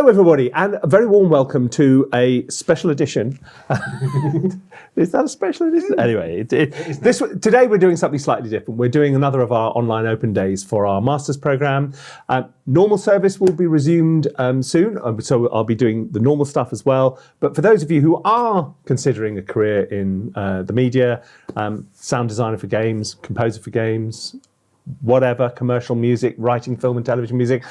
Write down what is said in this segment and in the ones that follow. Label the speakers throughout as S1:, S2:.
S1: Hello, everybody, and a very warm welcome to a special edition. Is that a special edition? Anyway, today we're doing something slightly different. We're doing another of our online open days for our master's program. Normal service will be resumed soon, so I'll be doing the normal stuff as well. But for those of you who are considering a career in the media, sound designer for games, composer for games, whatever, commercial music, writing film and television music,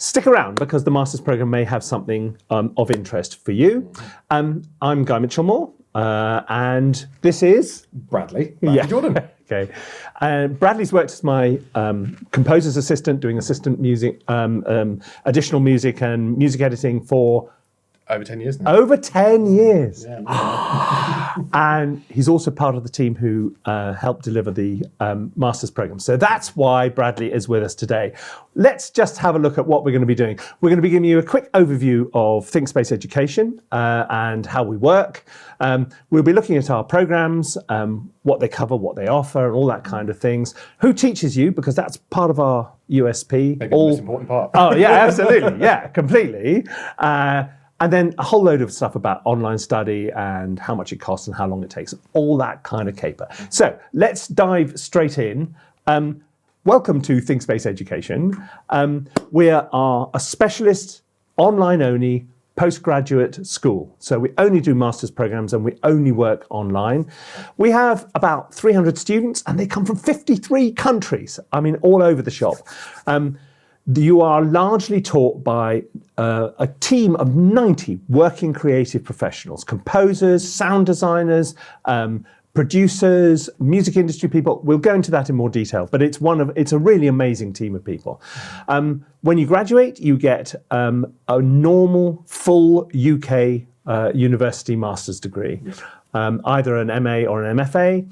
S1: stick around because the master's program may have something of interest for you. I'm Guy Michelmore, and this is
S2: Bradley
S1: Jordan. Okay, Bradley's worked as my composer's assistant, doing assistant music, additional music and music editing for
S2: over 10 years now.
S1: Over 10 years.
S2: Yeah,
S1: and he's also part of the team who helped deliver the master's program. So that's why Bradley is with us today. Let's just have a look at what we're going to be doing. We're going to be giving you a quick overview of ThinkSpace Education and how we work. We'll be looking at our programs, what they cover, what they offer, and all that kind of things. Who teaches you, because that's part of our USP.
S2: Maybe the most important part.
S1: Oh, yeah, absolutely. Yeah, completely. And then a whole load of stuff about online study and how much it costs and how long it takes, all that kind of caper. So let's dive straight in. Welcome to ThinkSpace Education. We are a specialist, online-only, postgraduate school. So we only do master's programs and we only work online. We have about 300 students and they come from 53 countries. I mean, all over the shop. You are largely taught by a team of 90 working creative professionals, composers, sound designers, producers, music industry people. We'll go into that in more detail, but it's a really amazing team of people. When you graduate, you get a normal, full UK university master's degree. Either an MA or an MFA.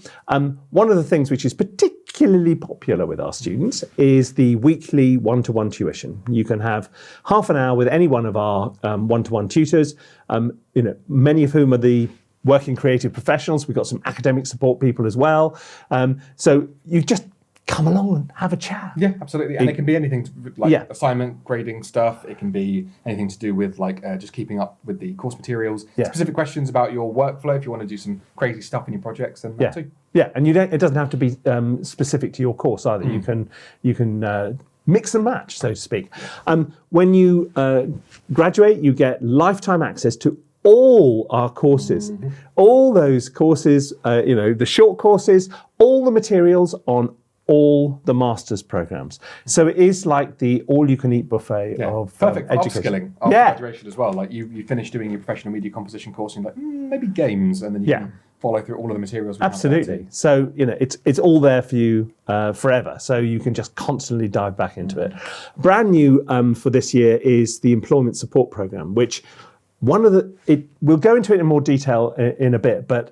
S1: One of the things which is particularly popular with our students is the weekly one-to-one tuition. You can have half an hour with any one of our one-to-one tutors, many of whom are the working creative professionals. We've got some academic support people as well. So you just come along and have a chat.
S2: Yeah, absolutely. And it can be anything assignment, grading stuff. It can be anything to do with just keeping up with the course materials. Yeah. Specific questions about your workflow if you want to do some crazy stuff in your projects, then that too.
S1: Yeah, and it doesn't have to be specific to your course either. You can mix and match, so to speak. When you graduate, you get lifetime access to all our courses, all those courses, the short courses, all the materials on all the master's programs. So it is like the all-you-can-eat buffet of
S2: perfect
S1: education.
S2: Upskilling after graduation as well. Like you finish doing your professional media composition course and you're like, maybe games, and then you can follow through all of the materials.
S1: Absolutely. So it's all there for you forever. So you can just constantly dive back into it. Brand new for this year is the employment support program, which we'll go into it in more detail in a bit. But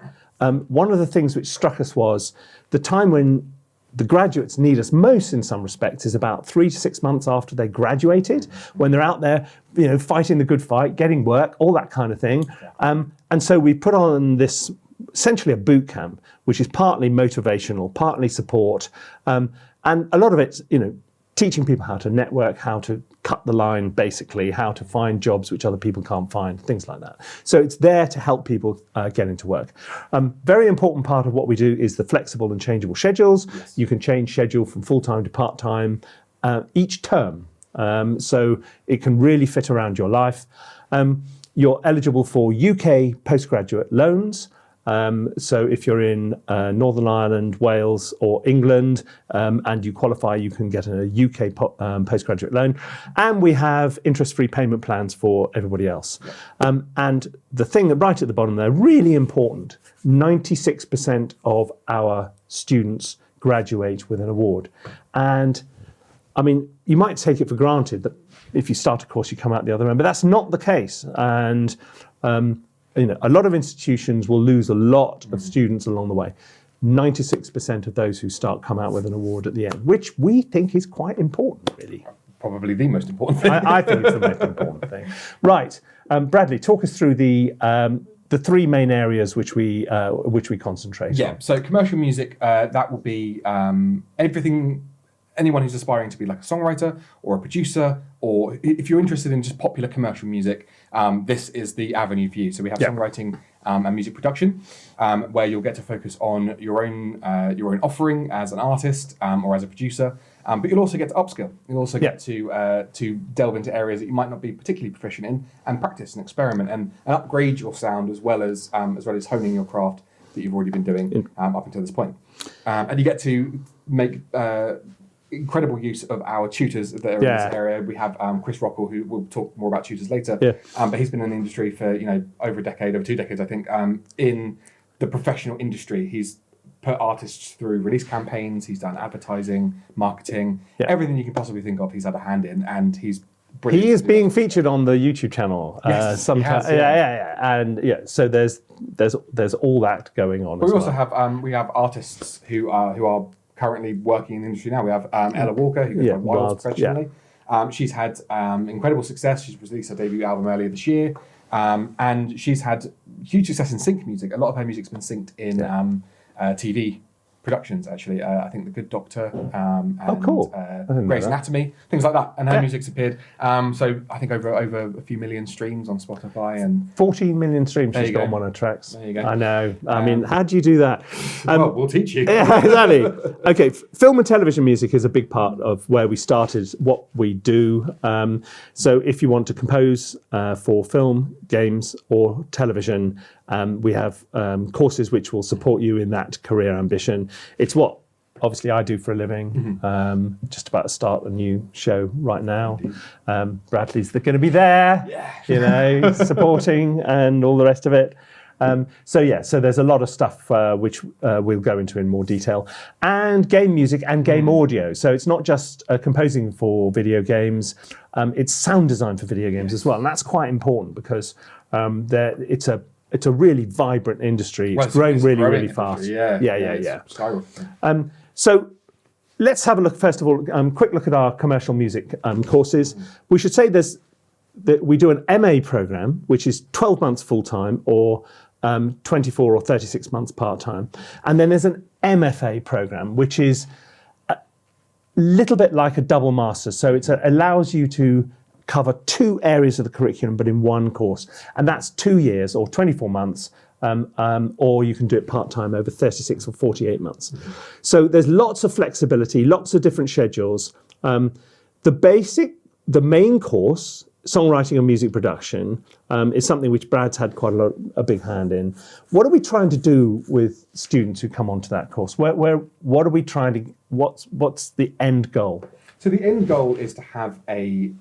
S1: one of the things which struck us was the time when the graduates need us most in some respects is about 3 to 6 months after they graduated, when they're out there, fighting the good fight, getting work, all that kind of thing. And so we put on this, essentially a boot camp, which is partly motivational, partly support. And a lot of it's, teaching people how to network, how to cut the line, basically, how to find jobs which other people can't find, things like that. So it's there to help people get into work. Very important part of what we do is the flexible and changeable schedules. Yes. You can change schedule from full-time to part-time each term. So it can really fit around your life. You're eligible for UK postgraduate loans. So if you're in Northern Ireland, Wales or England and you qualify, you can get a UK postgraduate loan. And we have interest-free payment plans for everybody else. And the thing that right at the bottom there, really important, 96% of our students graduate with an award. And I mean, you might take it for granted that if you start a course, you come out the other end, but that's not the case. And a lot of institutions will lose a lot of students along the way. 96% of those who start come out with an award at the end, which we think is quite important, really.
S2: Probably the most important thing.
S1: I think it's the most important thing. Right, Bradley, talk us through the 3 main areas which we concentrate on.
S2: Yeah, so commercial music, that will be everything anyone who's aspiring to be like a songwriter or a producer, or if you're interested in just popular commercial music, this is the avenue for you. So we have songwriting and music production, where you'll get to focus on your own offering as an artist or as a producer. But you'll also get to upskill. You'll also get to delve into areas that you might not be particularly proficient in, and practice and experiment and upgrade your sound as well as honing your craft that you've already been doing up until this point. And you get to make incredible use of our tutors that are in this area. We have Chris Rockall, who will talk more about tutors later. But he's been in the industry for over a decade, over 2 decades, I think. In the professional industry, he's put artists through release campaigns. He's done advertising, marketing, everything you can possibly think of. He's had a hand in, and he's brilliant. He
S1: is being featured on the YouTube channel sometimes. And so there's all that going on.
S2: But we also have artists who are currently working in the industry now. We have Ella Walker, who goes by Wilds professionally. She's had incredible success. She's released her debut album earlier this year, and she's had huge success in sync music. A lot of her music's been synced in TV productions, actually. I think The Good Doctor and Grey's Anatomy, things like that. And her music's appeared. So I think over a few million streams on Spotify. And
S1: 14 million streams she's got on one of her tracks.
S2: There you go.
S1: I know. I mean, how do you do that?
S2: Well, we'll teach you.
S1: Yeah, exactly. Okay, film and television music is a big part of where we started, what we do. So if you want to compose for film, games, or television, we have courses which will support you in that career ambition. It's what obviously I do for a living. Just about to start a new show right now. Bradley's going to be there, supporting and all the rest of it. So there's a lot of stuff which we'll go into in more detail. And game music and game audio. So it's not just composing for video games, it's sound design for video games as well. And that's quite important because it's a really vibrant industry. It's growing really fast. So let's have a look, first of all, quick look at our commercial music courses. We should say we do an MA program, which is 12 months full-time or 24 or 36 months part-time. And then there's an MFA program, which is a little bit like a double master. So it allows you to cover 2 areas of the curriculum, but in one course. And that's 2 years or 24 months, or you can do it part-time over 36 or 48 months. So there's lots of flexibility, lots of different schedules. The main course, songwriting and music production, is something which Brad's had a big hand in. What are we trying to do with students who come onto that course? What are we trying to, what's the end goal?
S2: So the end goal is to have one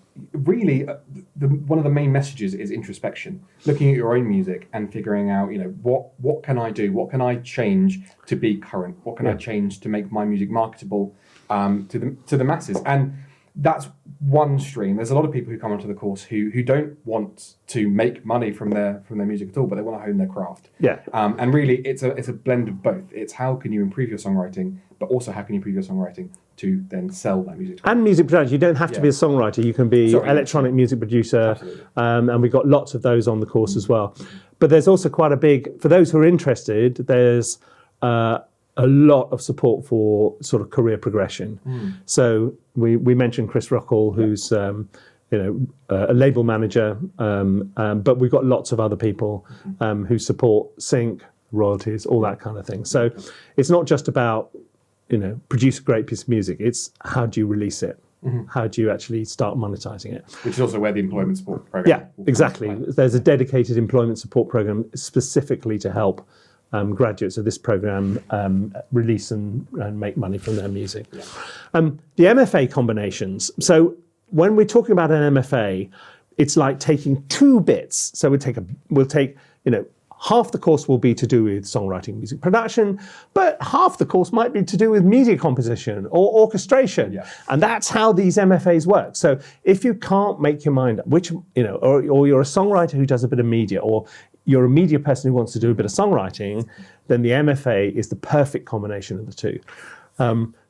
S2: of the main messages is introspection, looking at your own music and figuring out, what can I do? What can I change to be current? What can I change to make my music marketable to the masses? And that's one stream. There's a lot of people who come onto the course who don't want to make money from their music at all, but they want to hone their craft. And really, it's a blend of both. It's how can you improve your songwriting, but also how can you improve your songwriting to then sell that music. And
S1: music production. You don't have to be a songwriter. You can be electronic music producer. And we've got lots of those on the course as well. But there's also quite a big, for those who are interested, there's a lot of support for sort of career progression. So we mentioned Chris Rockall, who's a label manager, but we've got lots of other people who support sync, royalties, all that kind of thing. So it's not just about produce a great piece of music. It's how do you release it? How do you actually start monetizing it?
S2: Which is also where the employment support program.
S1: Yeah, exactly. There's a dedicated employment support program specifically to help graduates of this program release and make money from their music. The MFA combinations. So when we're talking about an MFA, it's like taking 2 bits. So we'll take half the course will be to do with songwriting, music production, but half the course might be to do with media composition or orchestration. And that's how these MFAs work. So if you can't make your mind up, which, or you're a songwriter who does a bit of media, or you're a media person who wants to do a bit of songwriting, then the MFA is the perfect combination of the two.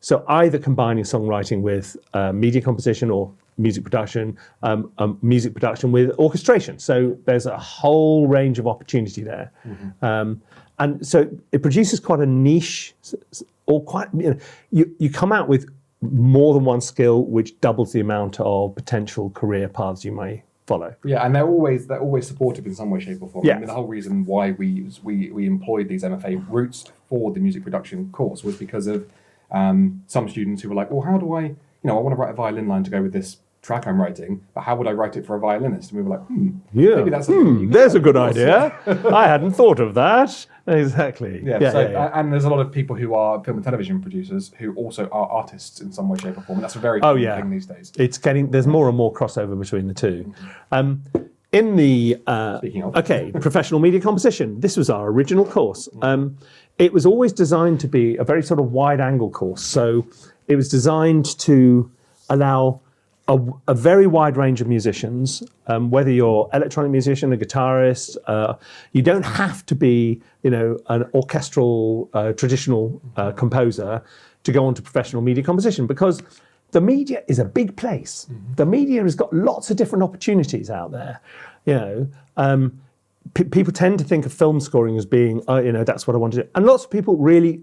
S1: So either combining songwriting with media composition or music production with orchestration. So there's a whole range of opportunity there. And so it produces quite a niche, or quite, you come out with more than one skill, which doubles the amount of potential career paths you may follow.
S2: Yeah, and they're always supportive in some way, shape, or form.
S1: Yeah.
S2: I mean, the whole reason why we employed these MFA routes for the music production course was because of some students who were like, well, how do I want to write a violin line to go with this track I'm writing, but how would I write it for a violinist? And we were like, maybe that's
S1: there's a good idea. I hadn't thought of that. Exactly.
S2: And there's a lot of people who are film and television producers who also are artists in some way, shape, or form. And that's a very common thing these days.
S1: There's more and more crossover between the two. In the
S2: Speaking of,
S1: professional media composition, this was our original course. It was always designed to be a very sort of wide-angle course. So it was designed to allow a very wide range of musicians, whether you're electronic musician, a guitarist, you don't have to be, an orchestral, traditional composer to go on to professional media composition, because the media is a big place. The media has got lots of different opportunities out there. People tend to think of film scoring as being, that's what I want to do. And lots of people really,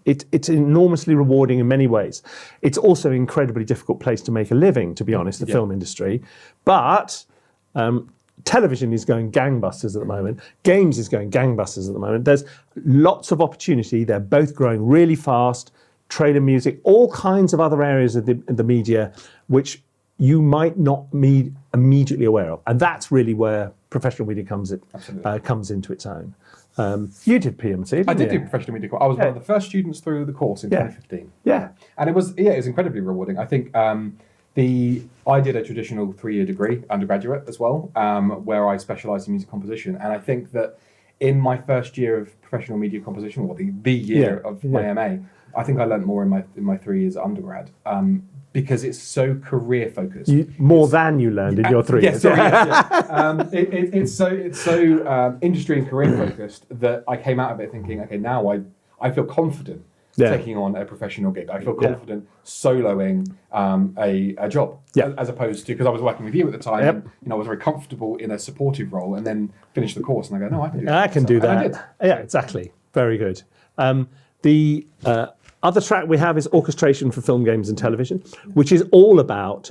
S1: it's enormously rewarding in many ways. It's also an incredibly difficult place to make a living, to be honest, the film industry. But television is going gangbusters at the moment. Games is going gangbusters at the moment. There's lots of opportunity. They're both growing really fast. Trailer music, all kinds of other areas of the media, which you might not be immediately aware of. And that's really where professional media comes into its own. You did PMC, didn't you?
S2: I did do professional media course. I was one of the first students through the course in 2015.
S1: Yeah.
S2: And it was incredibly rewarding. I think I did a traditional 3-year degree, undergraduate as well, where I specialised in music composition. And I think that in my first year of professional media composition, or the year of my MA, I think I learned more in my 3 years at undergrad, because it's so career focused.
S1: More than you learned in your 3 years.
S2: It's so industry and career focused that I came out of it thinking, okay, now I feel confident taking on a professional gig. I feel confident soloing a job, as opposed to, because I was working with you at the time, and I was very comfortable in a supportive role, and then finished the course and I go, no, I can do that.
S1: I can do that. Yeah, exactly. Very good. The other track we have is orchestration for film, games and television, which is all about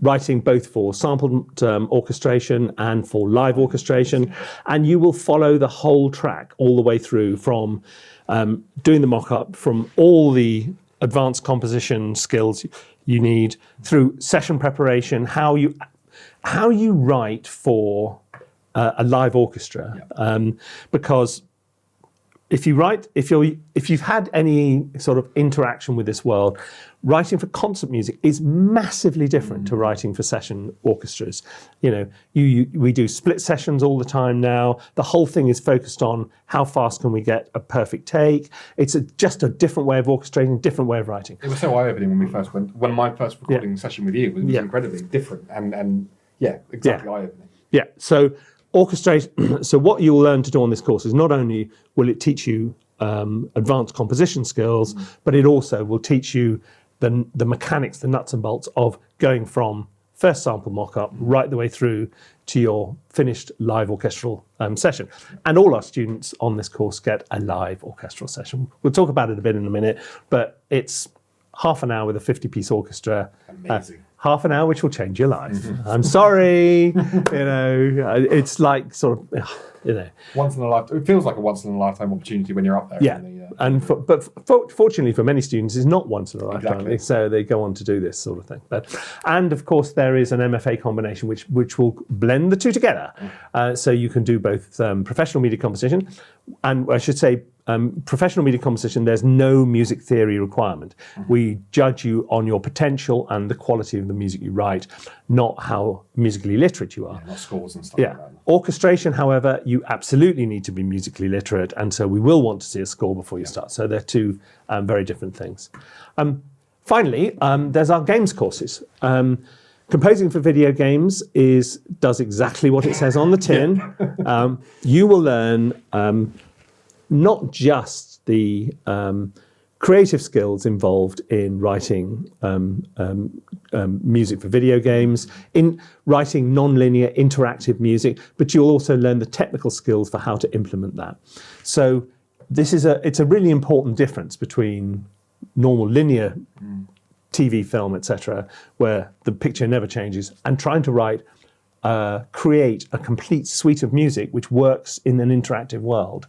S1: writing both for sampled orchestration and for live orchestration. And you will follow the whole track all the way through, from doing the mock-up, from all the advanced composition skills you need, through session preparation, how you write for a live orchestra. Because if you've had any sort of interaction with this world, writing for concert music is massively different to writing for session orchestras. We do split sessions all the time now. The whole thing is focused on how fast can we get a perfect take. It's just a different way of orchestrating, different way of writing.
S2: It was so eye-opening when we first went. When my first recording session with you was incredibly different and exactly eye-opening.
S1: Yeah. So orchestration. So what you'll learn to do on this course is, not only will it teach you advanced composition skills, but it also will teach you the mechanics, the nuts and bolts of going from first sample mock-up right the way through to your finished live orchestral session. And all our students on this course get a live orchestral session. We'll talk about it a bit in a minute, but it's half an hour with a 50-piece orchestra.
S2: Amazing.
S1: Half an hour, which will change your life. I'm sorry, it's like sort of,
S2: once in a lifetime. It feels like a once in a lifetime opportunity when you're up there.
S1: Yeah,
S2: really,
S1: and fortunately for many students, it's not once in a lifetime.
S2: Exactly.
S1: So they go on to do this sort of thing. And of course, there is an MFA combination which will blend the two together. So you can do both professional media composition, and I should say, professional media composition, there's no music theory requirement. We judge you on your potential and the quality of the music you write, not how musically literate you are.
S2: Yeah, not scores and stuff like that.
S1: Orchestration, however, you absolutely need to be musically literate, and so we will want to see a score before you start. So they're two very different things. Finally, there's our games courses. Composing for video games does exactly what it says on the tin. You will learn not just the creative skills involved in writing music for video games, in writing non-linear interactive music, but you'll also learn the technical skills for how to implement that. So it's a really important difference between normal linear TV, film, etc., where the picture never changes, and trying to create a complete suite of music which works in an interactive world,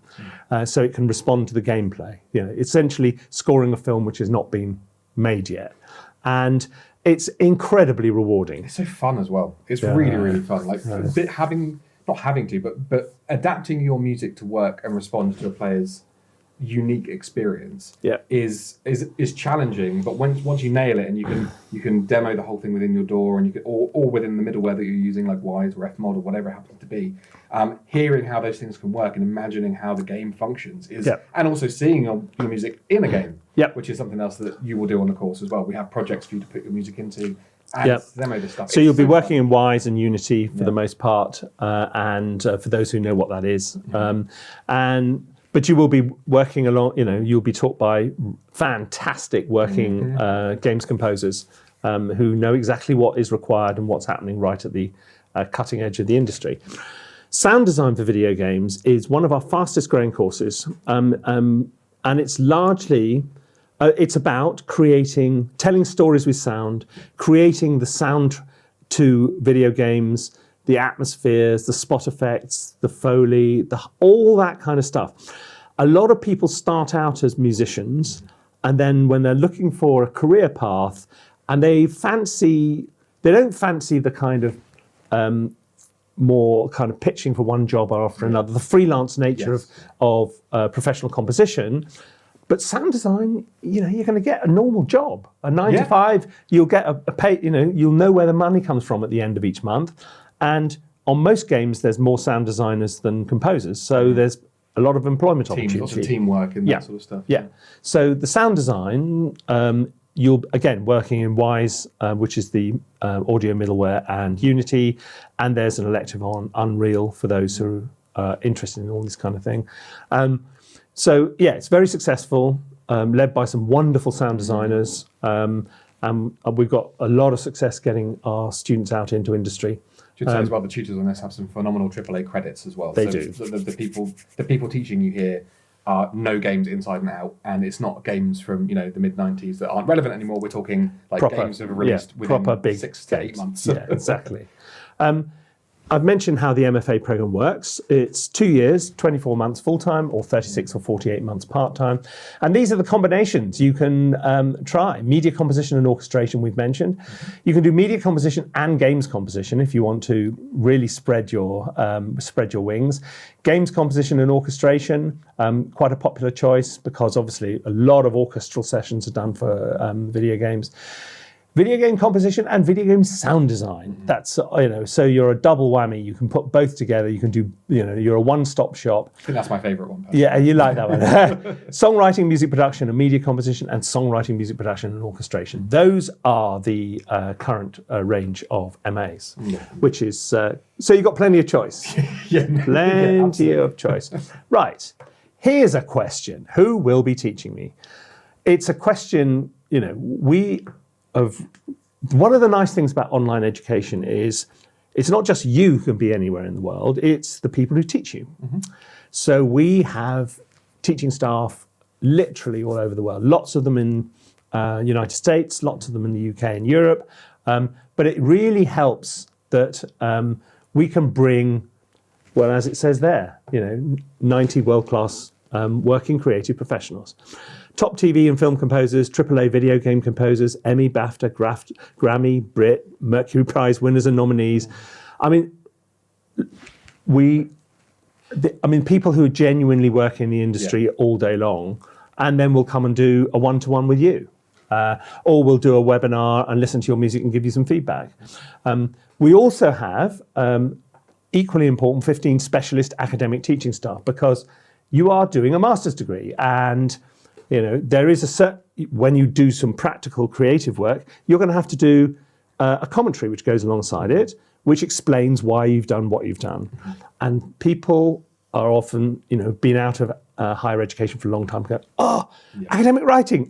S1: so it can respond to the gameplay. Essentially scoring a film which has not been made yet, and it's incredibly rewarding.
S2: It's so fun as well. It's really, really fun. Like but adapting your music to work and respond to a player's unique experience is challenging. But once you nail it, and you can demo the whole thing within your DAW, and you can or within the middleware that you're using, like Wise or Fmod or whatever it happens to be, hearing how those things can work and imagining how the game functions and also seeing your music in a game, which is something else that you will do on the course as well. We have projects for you to put your music into. And demo this stuff.
S1: So you'll be working in Wise and Unity for the most part, and for those who know what that is, but you will be working along. You'll be taught by fantastic working games composers who know exactly what is required and what's happening right at the cutting edge of the industry. Sound design for video games is one of our fastest growing courses, and it's largely. It's about telling stories with sound, creating the sound to video games, the atmospheres, the spot effects, the Foley, all that kind of stuff. A lot of people start out as musicians, and then when they're looking for a career path, and they don't fancy the kind of more kind of pitching for one job after another, the freelance nature of professional composition. But sound design, you're going to get a normal job, a 9 to 5. You'll get a pay. You'll know where the money comes from at the end of each month. And on most games, there's more sound designers than composers, so there's a lot of employment opportunity.
S2: Lots of teamwork and that sort of stuff.
S1: Yeah. So the sound design, you'll again working in Wise, which is the audio middleware, and Unity, and there's an elective on Unreal for those who are interested in all this kind of thing. So it's very successful, led by some wonderful sound designers, and we've got a lot of success getting our students out into industry.
S2: Should say as well, the tutors on this have some phenomenal AAA credits as well.
S1: They do.
S2: The people teaching you here know games inside and out, and it's not games from the mid-90s that aren't relevant anymore. We're talking games that are released within
S1: proper big
S2: 6 to 8 months.
S1: Yeah, exactly. I've mentioned how the MFA program works. It's 2 years, 24 months full-time, or 36 or 48 months part-time. And these are the combinations you can try. Media composition and orchestration, we've mentioned. You can do media composition and games composition if you want to really spread your wings. Games composition and orchestration, quite a popular choice because obviously a lot of orchestral sessions are done for video games. Video game composition and video game sound design. That's, so you're a double whammy. You can put both together. You can do, you're a one-stop shop.
S2: I think that's my favorite one.
S1: Yeah, you like that one. Songwriting, music production, and media composition, and songwriting, music production, and orchestration. Those are the current range of MAs, which is, so you've got plenty of choice. Plenty of choice. Right, here's a question. Who will be teaching me? It's a question, one of the nice things about online education is it's not just you who can be anywhere in the world, it's the people who teach you. So we have teaching staff literally all over the world, lots of them in United States, lots of them in the UK and Europe, but it really helps that we can bring, well, as it says there, 90 world-class working creative professionals. Top TV and film composers, AAA video game composers, Emmy, BAFTA, Grammy, Brit, Mercury Prize winners and nominees. People who genuinely work in the industry all day long, and then will come and do a one-to-one with you, or we'll do a webinar and listen to your music and give you some feedback. We also have, equally important, 15 specialist academic teaching staff, because you are doing a master's degree, and there is when you do some practical creative work, you're going to have to do a commentary which goes alongside it, which explains why you've done what you've done. And people are often, been out of higher education for a long time, go, academic writing,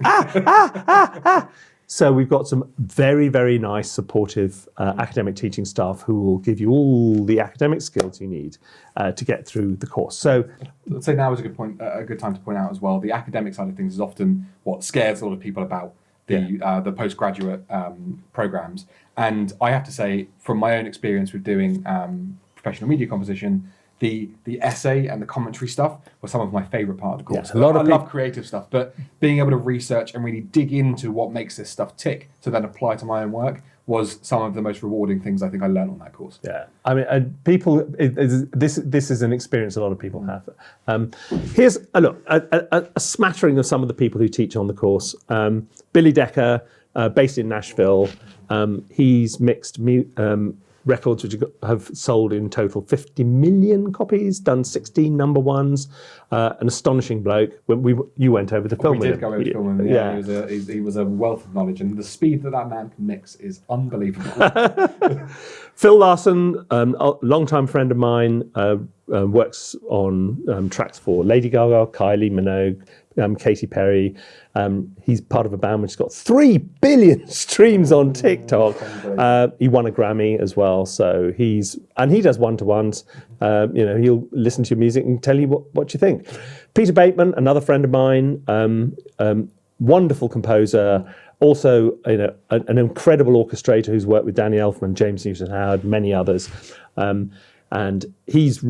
S1: So we've got some very, very nice, supportive academic teaching staff who will give you all the academic skills you need to get through the course. So
S2: let's say now is a good time to point out as well, the academic side of things is often what scares a lot of people about the postgraduate programs. And I have to say, from my own experience with doing professional media composition, the essay and the commentary stuff was some of my favourite part of the course.
S1: Yeah, I
S2: love creative stuff, but being able to research and really dig into what makes this stuff tick to then apply to my own work was some of the most rewarding things I think I learned on that course.
S1: Yeah, I mean, this is an experience a lot of people have. Here's a smattering of some of the people who teach on the course. Billy Decker, based in Nashville, he's mixed records which have sold in total 50 million copies, done 16 number ones, an astonishing bloke. When you went over the film with him.
S2: We did go over the film with him, he was a wealth of knowledge, and the speed that man can mix is unbelievable.
S1: Phil Larson, a longtime friend of mine, works on tracks for Lady Gaga, Kylie Minogue, Katy Perry. He's part of a band which has got 3 billion streams on TikTok. He won a Grammy as well, so he does one-to-ones. He'll listen to your music and tell you what you think. Peter Bateman, another friend of mine, wonderful composer. Also, an incredible orchestrator who's worked with Danny Elfman, James Newton Howard, many others. And his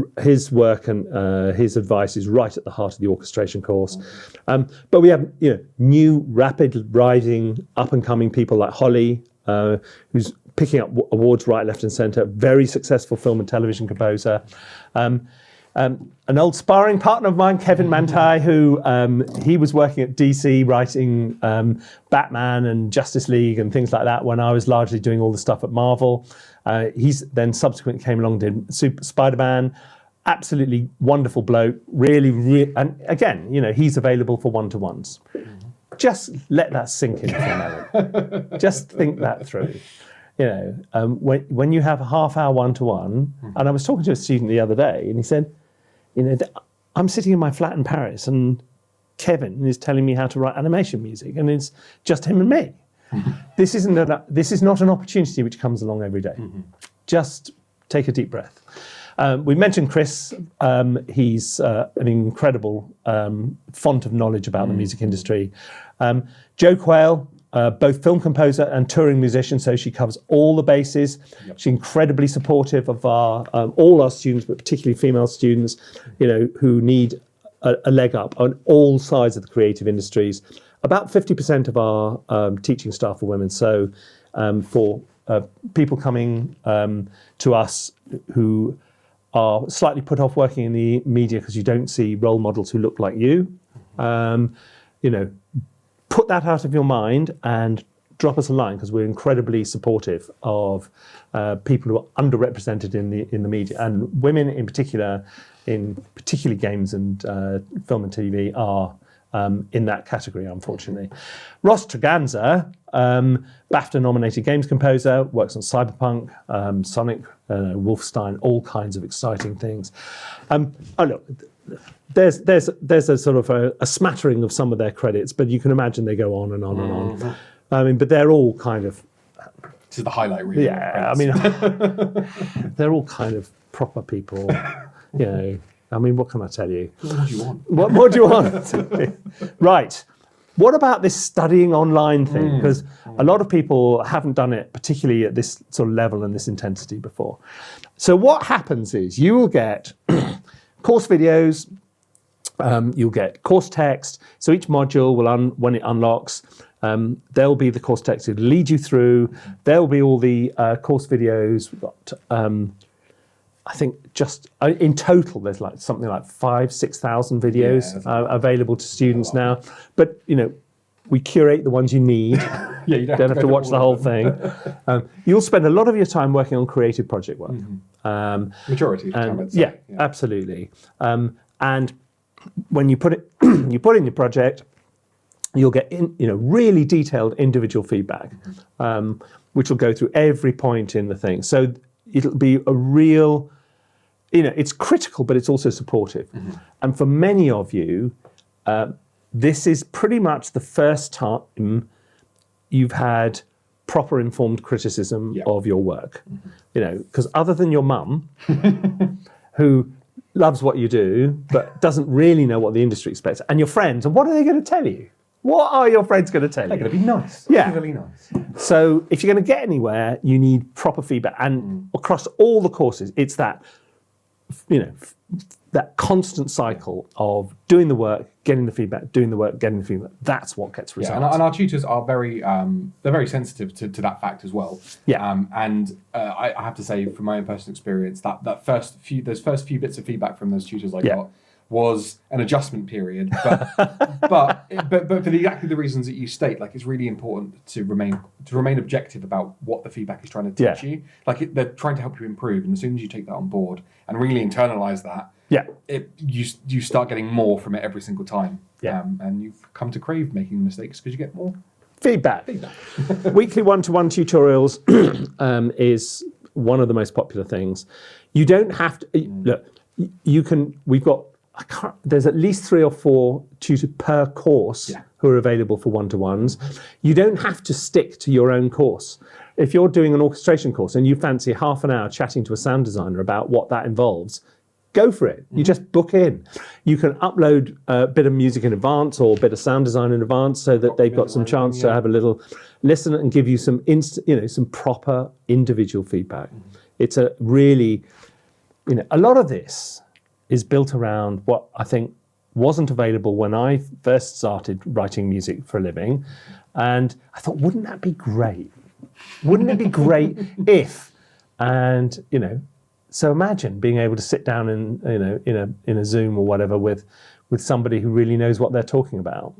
S1: work and his advice is right at the heart of the orchestration course. But we have new, rapid, rising, up-and-coming people like Holly, who's picking up awards right, left, and centre. Very successful film and television composer. An old sparring partner of mine, Kevin Mantai, who he was working at DC writing Batman and Justice League and things like that when I was largely doing all the stuff at Marvel. He's then subsequently came along, did Spider-Man. Absolutely wonderful bloke. Really, and again, he's available for one-to-ones. Just let that sink in for a moment. Just think that through. When you have a half-hour one-to-one, and I was talking to a student the other day, and he said, I'm sitting in my flat in Paris, and Kevin is telling me how to write animation music, and it's just him and me. This is not an opportunity which comes along every day. Just take a deep breath. We mentioned Chris. He's an incredible font of knowledge about the music industry. Jo Quayle, both film composer and touring musician, so she covers all the bases. Yep. She's incredibly supportive of all our students, but particularly female students, who need a leg up on all sides of the creative industries. About 50% of our teaching staff are women. So for people coming to us who are slightly put off working in the media because you don't see role models who look like you, put that out of your mind and drop us a line, because we're incredibly supportive of people who are underrepresented in the media, and women in particular, in particularly games and film and TV are in that category, unfortunately. Ross Treganza, BAFTA-nominated games composer, works on Cyberpunk, Sonic, Wolfenstein, all kinds of exciting things. Look, there's a sort of a smattering of some of their credits, but you can imagine they go on and on and on. I mean, but they're all kind of...
S2: This is the highlight, really.
S1: Yeah, I mean, they're all kind of proper people, I mean, what can I tell you?
S2: What do you want?
S1: What more do you want? Right. What about this studying online thing? Because a lot of people haven't done it, particularly at this sort of level and this intensity before. So what happens is you will get course videos, you'll get course text. So each module will, when it unlocks, there'll be the course text to lead you through. There'll be all the course videos. We've got, I think just in total, there's something like 5,000-6,000 videos available to students now. But we curate the ones you need.
S2: Yeah, you
S1: don't have to watch the whole thing. You'll spend a lot of your time working on creative project work.
S2: Majority of the time, I'd say.
S1: Yeah, absolutely. And when you put in your project, you'll get really detailed individual feedback, which will go through every point in the thing. So it'll be a real, it's critical, but it's also supportive. And for many of you, this is pretty much the first time you've had proper informed criticism of your work. You know, because other than your mum, who loves what you do, but doesn't really know what the industry expects, and your friends, and what are they going to tell you? What are your friends going to tell you?
S2: They're going to be nice.
S1: Yeah.
S2: Really nice.
S1: So if you're going to get anywhere, you need proper feedback. And across all the courses, it's that, you know, that constant cycle of doing the work, getting the feedback, doing the work, getting the feedback. That's what gets results.
S2: Yeah, and our tutors are very, they're very sensitive to that fact as well.
S1: Yeah.
S2: I have to say, from my own personal experience, those first few bits of feedback from those tutors I got was an adjustment period, but for exactly the reasons that you state, like it's really important to remain objective about what the feedback is trying to teach you. Like they're trying to help you improve, and as soon as you take that on board and really internalize that, you start getting more from it every single time. And you've come to crave making mistakes because you get more
S1: feedback. Weekly one-to-one tutorials is one of the most popular things. You don't have to look. You can. We've got. There's at least 3 or 4 tutors per course who are available for one-to-ones. You don't have to stick to your own course. If you're doing an orchestration course and you fancy half an hour chatting to a sound designer about what that involves, go for it. You just book in. You can upload a bit of music in advance or a bit of sound design in advance so that they've got some chance to have a little listen and give you some some proper individual feedback. It's a really, a lot of this is built around what I think wasn't available when I first started writing music for a living. And I thought, wouldn't that be great? Wouldn't it be great if, and, so imagine being able to sit down in a Zoom or whatever with somebody who really knows what they're talking about.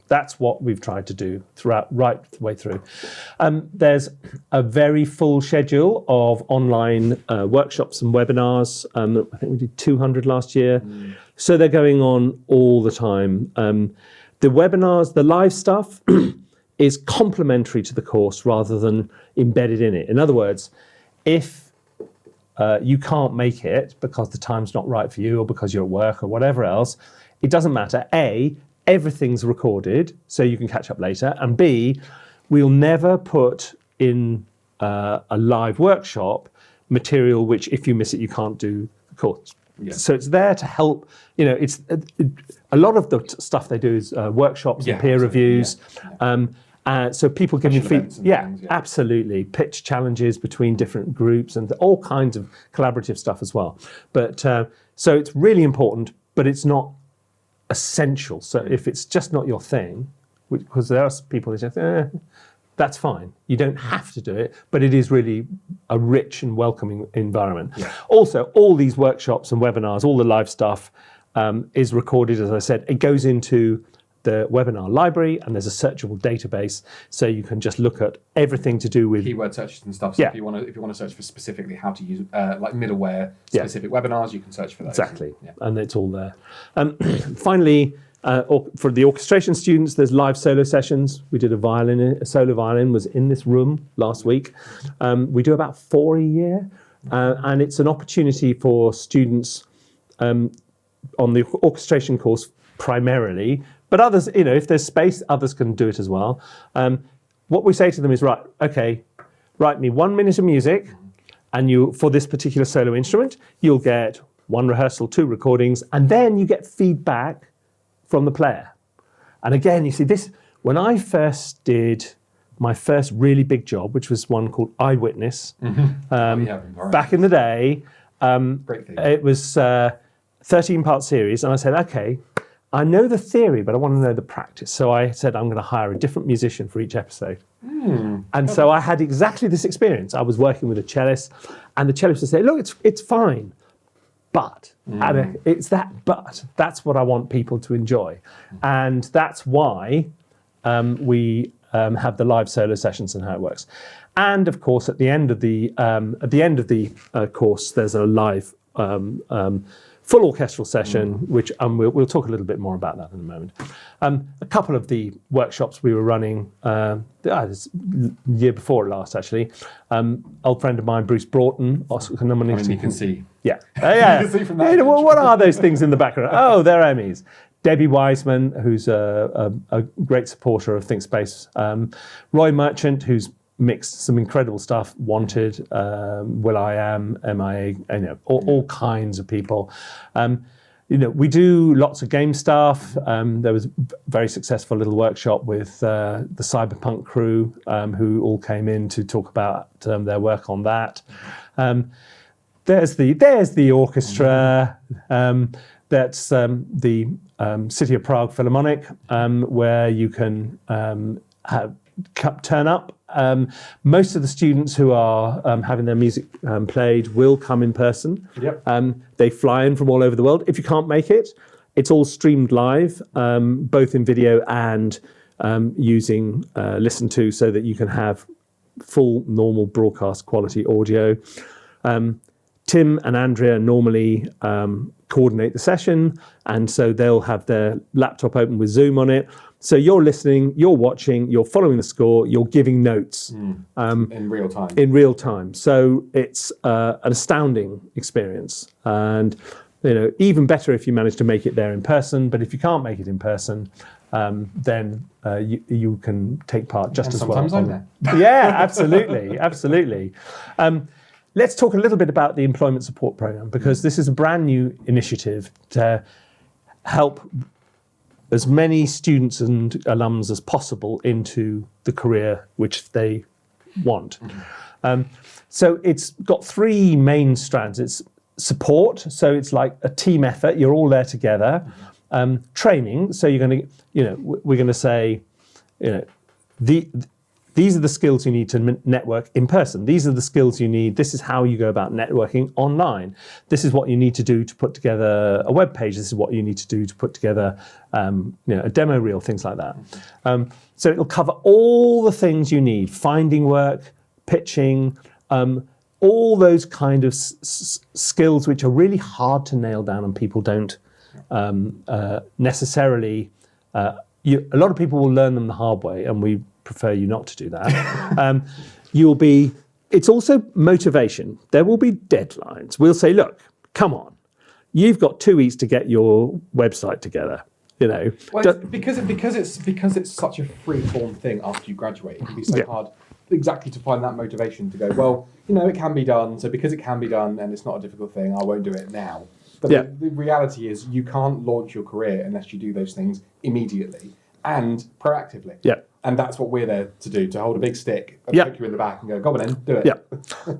S1: That's what we've tried to do right the way through. There's a very full schedule of online workshops and webinars. I think we did 200 last year. So they're going on all the time. The webinars, the live stuff is complementary to the course rather than embedded in it. In other words, if you can't make it because the time's not right for you or because you're at work or whatever else, it doesn't matter. A, everything's recorded so you can catch up later. And B, we'll never put in a live workshop material which if you miss it, you can't do the course. So it's there to help, it's a lot of the stuff they do is workshops and peer reviews. So people give you feedback. Absolutely. Pitch challenges between different groups and all kinds of collaborative stuff as well. But so it's really important, but it's not essential. So if it's just not your thing, because there are people who say, that's fine. You don't have to do it, but it is really a rich and welcoming environment. Also, all these workshops and webinars, all the live stuff is recorded, as I said. It goes into the webinar library and there's a searchable database so you can just look at everything to do with
S2: keyword searches and stuff. So if you want to search for specifically how to use like middleware specific webinars, you can search for those.
S1: Exactly. And it's all there. Finally, for the orchestration students, there's live solo sessions. We did a solo violin was in this room last week. We do about 4 a year, and it's an opportunity for students on the orchestration course primarily, but others, if there's space, others can do it as well. What we say to them is, right, okay, write me 1 minute of music, and for this particular solo instrument, you'll get 1 rehearsal, 2 recordings, and then you get feedback from the player. And again, you see this, when I first did my first really big job, which was one called Eyewitness, back in the day, it was 13-part series, and I said, okay, I know the theory, but I want to know the practice. So I said, I'm going to hire a different musician for each episode. And so I had exactly this experience. I was working with a cellist, and the cellist would say, look, it's fine, but, and it's that but. That's what I want people to enjoy. And that's why we have the live solo sessions and how it works. And of course, at the end of the course, there's a live full orchestral session, which we'll talk a little bit more about that in a moment. A couple of the workshops we were running this year before last, actually. Old friend of mine, Bruce Broughton, Oscar nominated.
S2: You can see.
S1: Yeah.
S2: You can see from that.
S1: What are those things in the background? Oh, they're Emmys. Debbie Wiseman, who's a great supporter of ThinkSpace. Roy Merchant, who's mixed some incredible stuff. Wanted, will.i.am, EMMY, all kinds of people. We do lots of game stuff. There was a very successful little workshop with the Cyberpunk crew, who all came in to talk about their work on that. There's the orchestra. That's the City of Prague Philharmonic, where you can turn up. Most of the students who are having their music played will come in person.
S2: Yep.
S1: They fly in from all over the world. If you can't make it, it's all streamed live, both in video and using Listen To, so that you can have full normal broadcast quality audio. Tim and Andrea normally coordinate the session, and so they'll have their laptop open with Zoom on it. So you're listening, you're watching, you're following the score, you're giving notes
S2: in real time.
S1: In real time. So it's an astounding experience, and even better if you manage to make it there in person. But if you can't make it in person, then you can take part just as well.
S2: Sometimes I'm there.
S1: Yeah, absolutely, absolutely. Let's talk a little bit about the employment support program, because this is a brand new initiative to help as many students and alums as possible into the career which they want. So it's got three main strands. It's support, so it's like a team effort. You're all there together. Training, so you're going to, we're going to say, these are the skills you need to network in person. These are the skills you need. This is how you go about networking online. This is what you need to do to put together a web page. This is what you need to do to put together a demo reel, things like that. So it'll cover all the things you need: finding work, pitching, all those kind of skills which are really hard to nail down, and people don't necessarily. A lot of people will learn them the hard way, and we prefer you not to do that. It's also motivation. There will be deadlines. We'll say, look, come on, you've got 2 weeks to get your website together.
S2: Well, because it's such a free form thing after you graduate, it can be so hard exactly to find that motivation to go, well, it can be done. So because it can be done and it's not a difficult thing, I won't do it now. But the reality is you can't launch your career unless you do those things immediately and proactively. Yeah. And that's what we're there to do, to hold a big stick and poke you in the back and go, go on in, do it.
S1: Yeah.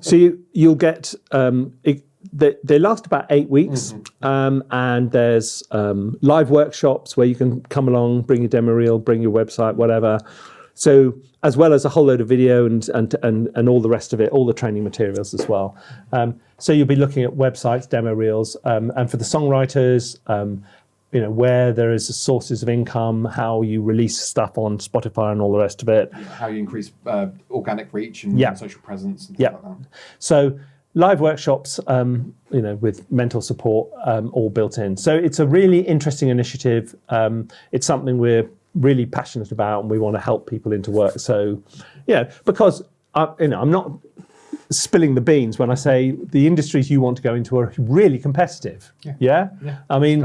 S1: So you'll get, they last about 8 weeks, and there's live workshops where you can come along, bring your demo reel, bring your website, whatever. So as well as a whole load of video and all the rest of it, all the training materials as well. So you'll be looking at websites, demo reels, and for the songwriters, where there is sources of income, how you release stuff on Spotify and all the rest of it.
S2: How you increase organic reach and social presence and things like that.
S1: So live workshops, with mental support all built in. So it's a really interesting initiative. It's something we're really passionate about, and we want to help people into work. So, because I'm not spilling the beans when I say the industries you want to go into are really competitive. Yeah. I mean,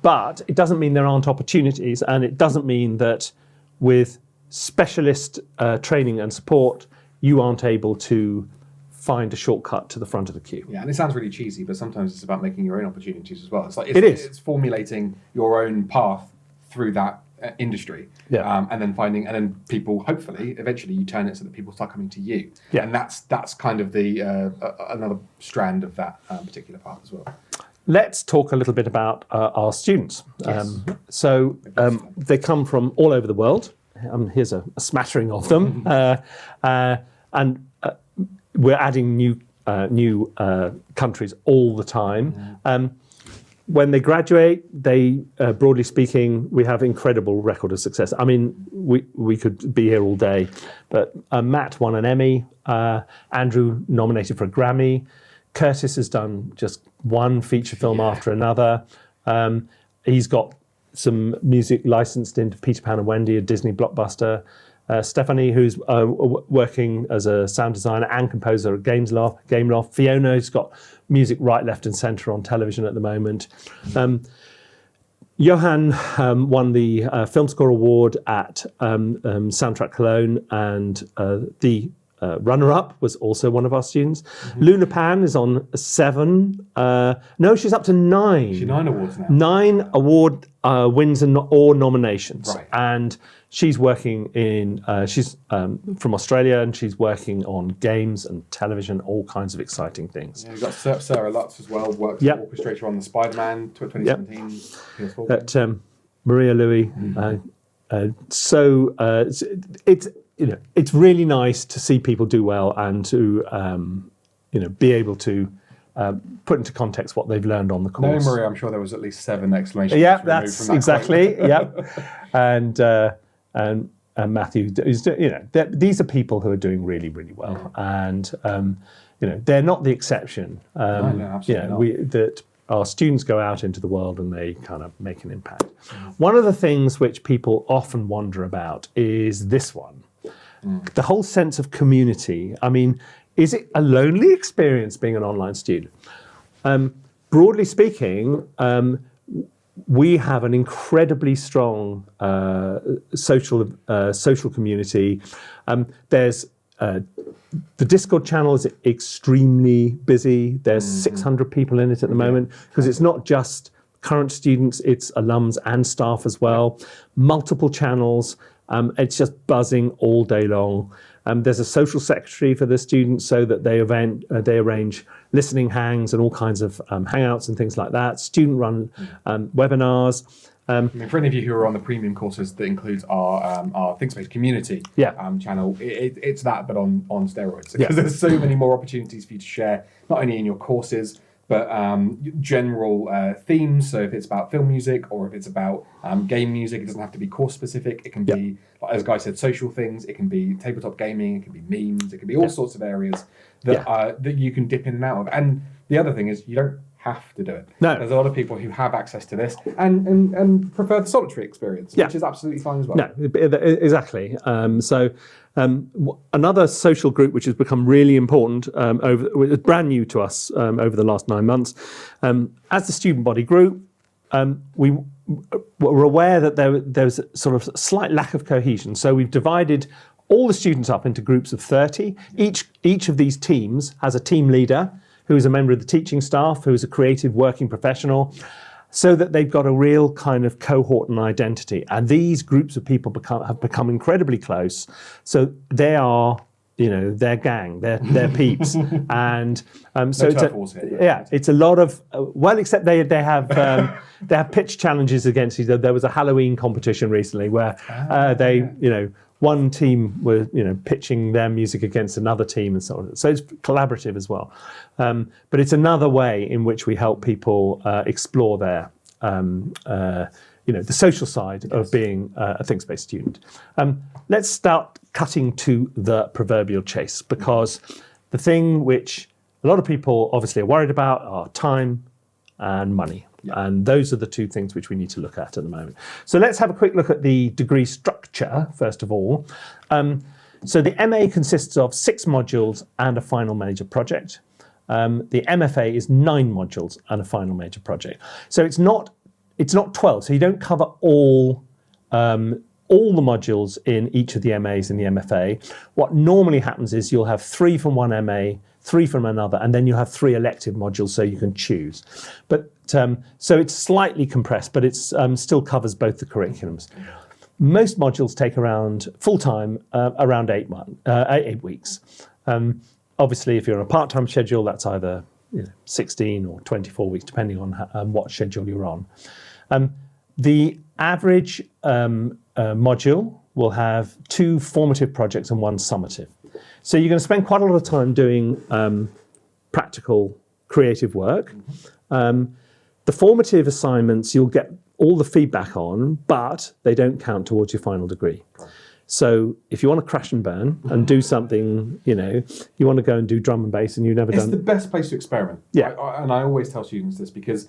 S1: but it doesn't mean there aren't opportunities, and it doesn't mean that with specialist training and support, you aren't able to find a shortcut to the front of the queue.
S2: Yeah, and it sounds really cheesy, but sometimes it's about making your own opportunities as well. It's like
S1: it's
S2: formulating your own path through that industry, and then people, hopefully eventually you turn it so that people start coming to you, and that's kind of the another strand of that particular path as well.
S1: Let's talk a little bit about our students. They come from all over the world. Here's a smattering of them, and we're adding new countries all the time. When they graduate, they, broadly speaking, we have incredible record of success. I mean, we could be here all day, but Matt won an Emmy, Andrew nominated for a Grammy, Curtis has done just one feature film after another. He's got some music licensed into Peter Pan and Wendy, a Disney blockbuster. Stephanie, who's working as a sound designer and composer at Gameloft. Fiona's got music right, left and centre on television at the moment. Johan won the Film Score Award at Soundtrack Cologne, and the runner-up was also one of our students. Luna Pan is on 7. No, she's up to 9.
S2: She's 9 awards now.
S1: 9 award wins or nominations.
S2: Right.
S1: And she's working in, she's from Australia, and she's working on games and television, all kinds of exciting things.
S2: Yeah, you've got Sarah Lutz as well, worked as orchestrator on the Spider-Man 2017 PS4.
S1: At Maria Louis. It's really nice to see people do well and to be able to put into context what they've learned on the course.
S2: No, Maria, I'm sure there was at least 7 exclamations.
S1: Yeah, that's exactly. And Matthew, these are people who are doing really, really well, and they're not the exception.
S2: No, absolutely not.
S1: That our students go out into the world and they kind of make an impact. One of the things which people often wonder about is this one. The whole sense of community. I mean, is it a lonely experience being an online student? Broadly speaking, we have an incredibly strong social community. There's the Discord channel is extremely busy. There's 600 people in it at the moment, because it's not just current students, it's alums and staff as well. Multiple channels. It's just buzzing all day long. There's a social secretary for the students, so that they arrange listening hangs and all kinds of hangouts and things like that. Student-run webinars.
S2: I mean, for any of you who are on the premium courses, that includes our ThinkSpace community channel. It's that, but on steroids, because there's so many more opportunities for you to share, not only in your courses, but general themes. So if it's about film music, or if it's about game music, it doesn't have to be course specific. It can be, as Guy said, social things. It can be tabletop gaming. It can be memes. It can be all sorts of areas that that you can dip in and out of. And the other thing is, you don't have to do it.
S1: No.
S2: There's a lot of people who have access to this and prefer the solitary experience, which is absolutely fine as well.
S1: No, exactly. Another social group which has become really important, it's brand new to us over the last 9 months. As the student body group, we were aware that there's a sort of slight lack of cohesion. So we've divided all the students up into groups of 30. Each of these teams has a team leader who is a member of the teaching staff, who is a creative working professional, so that they've got a real kind of cohort and identity. And these groups of people have become incredibly close. So they are, their gang, their peeps. And so it's a lot of, except they have pitch challenges against each other. There was a Halloween competition recently where one team were, pitching their music against another team and so on. So it's collaborative as well. But it's another way in which we help people explore their, the social side of being a ThinkSpace student. Let's start cutting to the proverbial chase, because the thing which a lot of people obviously are worried about are time and money. And those are the two things which we need to look at the moment. So let's have a quick look at the degree structure, first of all. So the MA consists of 6 modules and a final major project. The MFA is 9 modules and a final major project. So it's not 12. So you don't cover all the modules in each of the MAs and the MFA. What normally happens is you'll have 3 from one MA, 3 from another, and then you have 3 elective modules, so you can choose. But so it's slightly compressed, but it's still covers both the curriculums. Most modules take around full-time, around 8 weeks. Obviously, if you're on a part-time schedule, that's either 16 or 24 weeks, depending on what schedule you're on. The average module will have 2 formative projects and 1 summative. So you're going to spend quite a lot of time doing practical, creative work. The formative assignments you'll get all the feedback on, but they don't count towards your final degree. So if you want to crash and burn and do something, you want to go and do drum and bass and you've never done...
S2: It's the best place to experiment.
S1: Yeah.
S2: And I always tell students this, because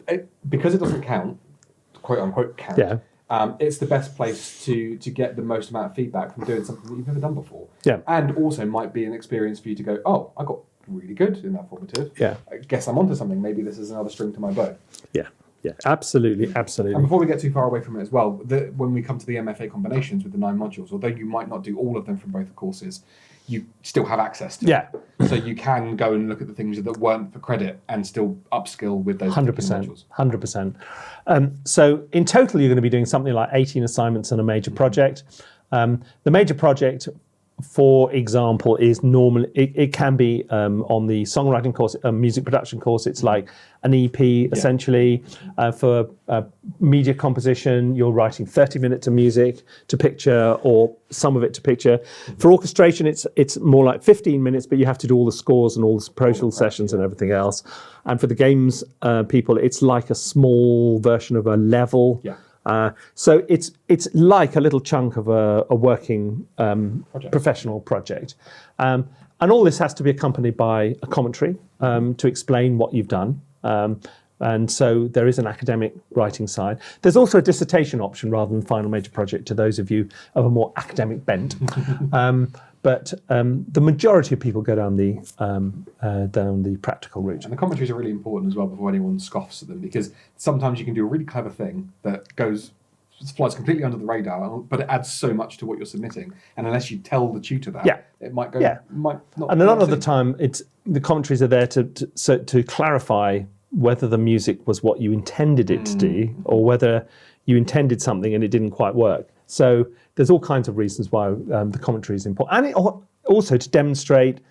S2: it doesn't count, quote unquote count, it's the best place to get the most amount of feedback from doing something that you've never done before.
S1: Yeah.
S2: And also might be an experience for you to go, oh, I got really good in that formative.
S1: Yeah.
S2: I guess I'm onto something. Maybe this is another string to my bow.
S1: Yeah. Yeah, absolutely.
S2: And before we get too far away from it as well, when we come to the MFA combinations with the 9 modules, although you might not do all of them from both the courses, you still have access to it. So you can go and look at the things that weren't for credit and still upskill with those
S1: 100%,
S2: modules.
S1: 100%. So in total, you're going to be doing something like 18 assignments and a major project. The major project, for example, is normally, it can be on the songwriting course, music production course, it's like an EP essentially. For media composition, you're writing 30 minutes of music to picture or some of it to picture. For orchestration, it's more like 15 minutes, but you have to do all the scores and all the Pro Tools sessions and everything else. And for the games people, it's like a small version of a level. So it's like a little chunk of a working professional project. And all this has to be accompanied by a commentary to explain what you've done. And so there is an academic writing side. There's also a dissertation option rather than final major project to those of you of a more academic bent. But the majority of people go down the practical route.
S2: And the commentaries are really important as well before anyone scoffs at them, because sometimes you can do a really clever thing that flies completely under the radar, but it adds so much to what you're submitting. And unless you tell the tutor that, it might go. Might not.
S1: And a lot of the time, the commentaries are there to clarify whether the music was what you intended it to do, or whether you intended something and it didn't quite work. So there's all kinds of reasons why the commentary is important, and also to demonstrate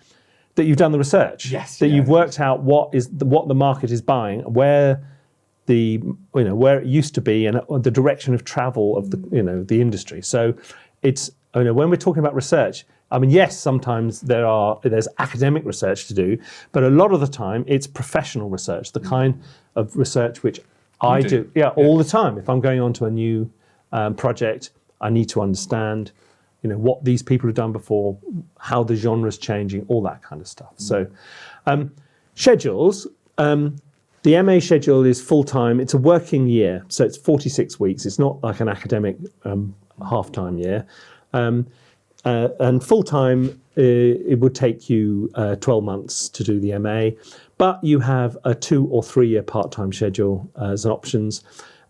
S1: that you've done the research, you've worked out what the market is buying, where where it used to be, and the direction of travel of the industry. So it's when we're talking about research, I mean, yes, sometimes there's academic research to do, but a lot of the time it's professional research, the kind of research which I do all the time. If I'm going on to a new project, I need to understand, what these people have done before, how the genre's changing, all that kind of stuff. So, schedules. The MA schedule is full-time. It's a working year, so it's 46 weeks. It's not like an academic half-time year. And full-time, it would take you 12 months to do the MA, but you have a 2 or 3 year part-time schedule as options.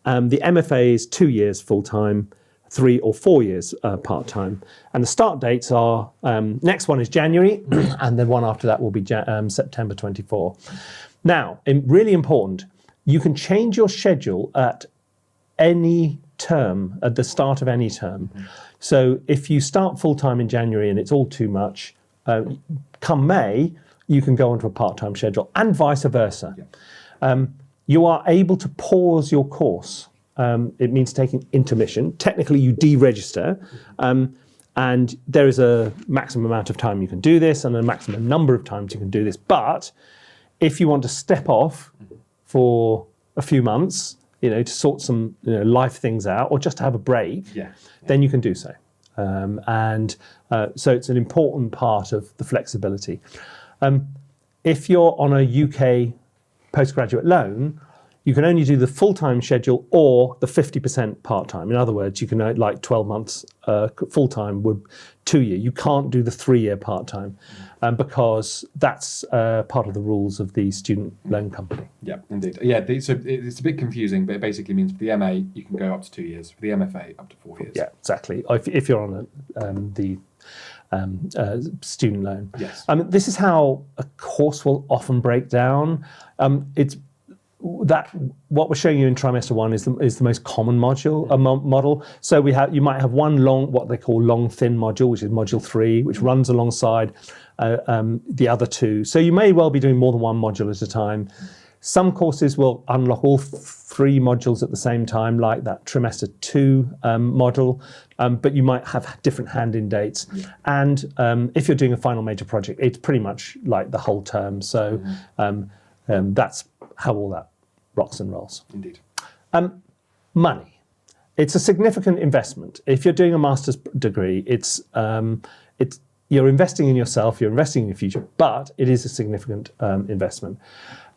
S1: The MFA is 2 years full-time, 3 or 4 years part-time. And the start dates are, next one is January, and then one after that will be September 24. Now, really important, you can change your schedule at any term, at the start of any term. So if you start full-time in January and it's all too much, come May, you can go onto a part-time schedule, and vice versa. You are able to pause your course. It means taking intermission. Technically, you deregister, and there is a maximum amount of time you can do this and a maximum number of times you can do this. But if you want to step off for a few months, to sort some life things out, or just to have a break, then you can do so. So it's an important part of the flexibility. If you're on a UK postgraduate loan, you can only do the full-time schedule or the 50% part-time. In other words, you can 12 months full-time would 2 year. You can't do the 3 year part-time because that's part of the rules of the student loan company.
S2: Yeah, indeed. So it's a bit confusing, but it basically means for the MA, you can go up to 2 years. For the MFA, up to 4 years.
S1: Yeah, exactly. If you're on the student loan.
S2: Yes.
S1: This is how a course will often break down. What we're showing you in trimester 1 is the most common model. So you might have one what they call long thin module, which is module 3, which runs alongside the other 2. So you may well be doing more than one module at a time. Some courses will unlock all 3 modules at the same time, like that trimester 2 model, but you might have different hand-in dates. And if you're doing a final major project, it's pretty much like the whole term. So that's how all that rocks and rolls.
S2: Indeed.
S1: Money. It's a significant investment. If you're doing a master's degree, you're investing in yourself, you're investing in your future, but it is a significant investment.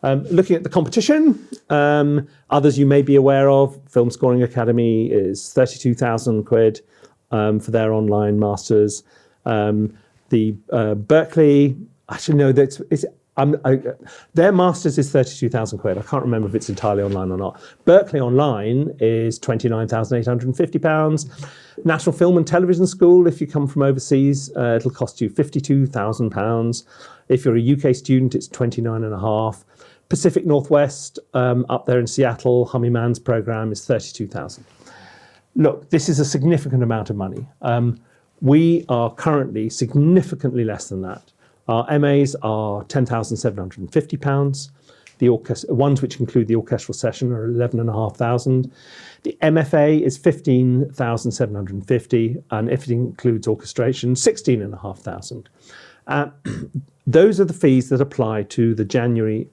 S1: Looking at the competition, others you may be aware of, Film Scoring Academy is 32,000 quid for their online masters. The Berkeley, actually no, it's their masters is 32,000 quid. I can't remember if it's entirely online or not. Berkeley Online is £29,850. National Film and Television School, if you come from overseas, it'll cost you £52,000. If you're a UK student, it's 29.5. Pacific Northwest, up there in Seattle, Hummy Man's program is 32,000. Look, this is a significant amount of money. We are currently significantly less than that. Our MAs are £10,750. The ones which include the orchestral session are 11,500. The MFA is 15,750, and if it includes orchestration, 16,500. Those are the fees that apply to the January